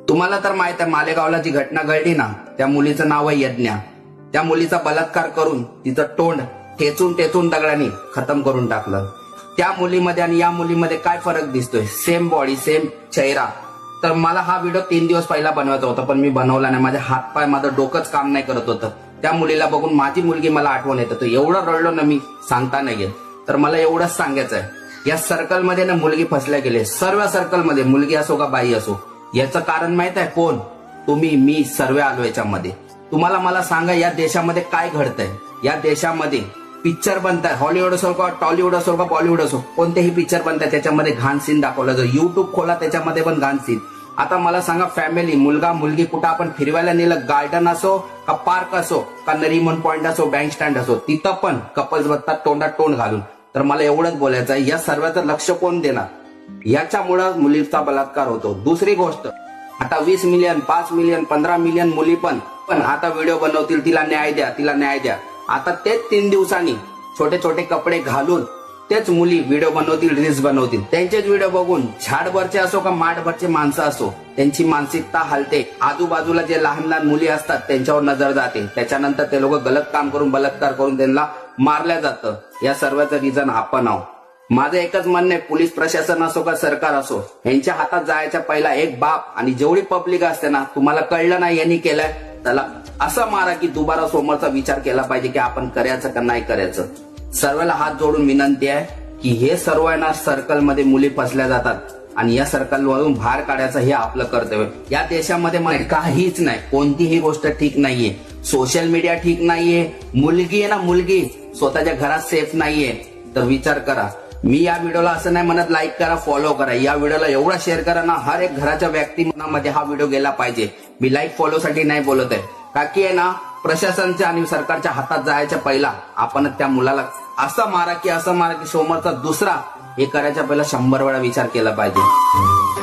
तुम्हाला तर माहित आहे मालेगावला जी घटना घडली ना, त्या मुलीचं नाव आहे यज्ञा. त्या मुलीचा बलात्कार करून तिचं तोंड ठेचून दगडाने खतम करून टाकलं. त्या मुलीमध्ये आणि या मुलीमध्ये काय फरक दिसतोय? सेम बॉडी, सेम चेहरा. तर मला हा व्हिडिओ 3 दिवस पहिला बनवायचा होता, पण मी बनवला नाही. माझे हातपाय, माझं डोकंच काम नाही करत होतं. त्या मुलीला बघून माझी मुलगी मला आठवण येत होतं. एवढं रडलो ना मी, सांगता नाही येत. तर मला एवढंच सांगायचं आहे, या सर्कलमध्ये ना मुलगी फसल्या गेले. सर्व सर्कलमध्ये, मुलगी असो का बाई असो. याचं कारण माहित आहे कोण? तुम्ही, मी, सर्व आलो याच्यामध्ये. तुम्हाला मला सांगा, या देशामध्ये काय घडतंय? या देशामध्ये पिक्चर बनताय, हॉलिवूड असो का टॉलिवूड असो का बॉलिवूड असो, कोणतेही पिक्चर बनताय त्याच्यामध्ये घाण सीन दाखवला जातो. युट्यूब खोला त्याच्यामध्ये पण घाण सीन. आता मला सांगा, फॅमिली, मुलगा मुलगी कुठं आपण फिरवायला नेलं, गार्डन असो का पार्क असो का नरीमन पॉइंट असो, बँक स्टँड असो, तिथं पण कपल्स बसतात तोंडात तोंड घालून. तर मला एवढंच बोलायचं आहे, या सर्वांचं लक्ष कोण देणार? याच्यामुळं मुलीचा बलात्कार होतो. दुसरी गोष्ट, आता 20 मिलियन, 5 मिलियन, 15 मिलियन मुली पण आता व्हिडिओ बनवतील, तिला न्याय द्या, तिला न्याय द्या. आता तेच 3 दिवसांनी छोटे छोटे कपडे घालून तेच मुली व्हिडिओ बनवतील, रील्स बनवतील. त्यांचेच व्हिडिओ बघून झाडभरचे असो का माठभरचे माणसं असो, त्यांची मानसिकता हलते. आजूबाजूला जे लहान लहान मुली असतात त्यांच्यावर नजर जाते. त्याच्यानंतर ते लोक गलत काम करून, बलात्कार करून त्यांना मारल्या जातं. या सर्वांचं रिझन आपण आहोत. माझं एकच म्हणणं आहे, पोलीस प्रशासन असो का सरकार असो, यांच्या हातात जायच्या पहिला एक बाप आणि जेवढी पब्लिक असते ना, तुम्हाला कळलं नाही यांनी केलंय, त्याला असं मारा की दुबारा समोरचा विचार केला पाहिजे की आपण करायचं का नाही करायचं. सर्वांना हात जोडून विनंती आहे की हे सर्व आहे ना, सर्कलमध्ये मुली फसल्या जातात आणि या सर्कलवरून बाहेर काढायचं हे आपलं कर्तव्य. या देशामध्ये मला काहीच नाही, कोणतीही गोष्ट ठीक नाहीये. सोशल मीडिया ठीक नाहीये. मुलगी आहे ना, मुलगी स्वतःच्या घरात सेफ नाहीये. तर विचार करा. मी या व्हिडिओला असं नाही म्हणत लाईक करा, फॉलो करा. या व्हिडिओला एवढा शेअर करा ना, हर एक घराच्या व्यक्तीमध्ये हा व्हिडिओ गेला पाहिजे. मी लाईक फॉलो साठी नाही बोलत आहे, का की आहे ना, प्रशासनाच्या आणि सरकारच्या हातात जायच्या पहिला आपण त्या मुलाला असं मारा की समोरचा दुसरा हे करायच्या पहिला 100 वेळा विचार केला पाहिजे.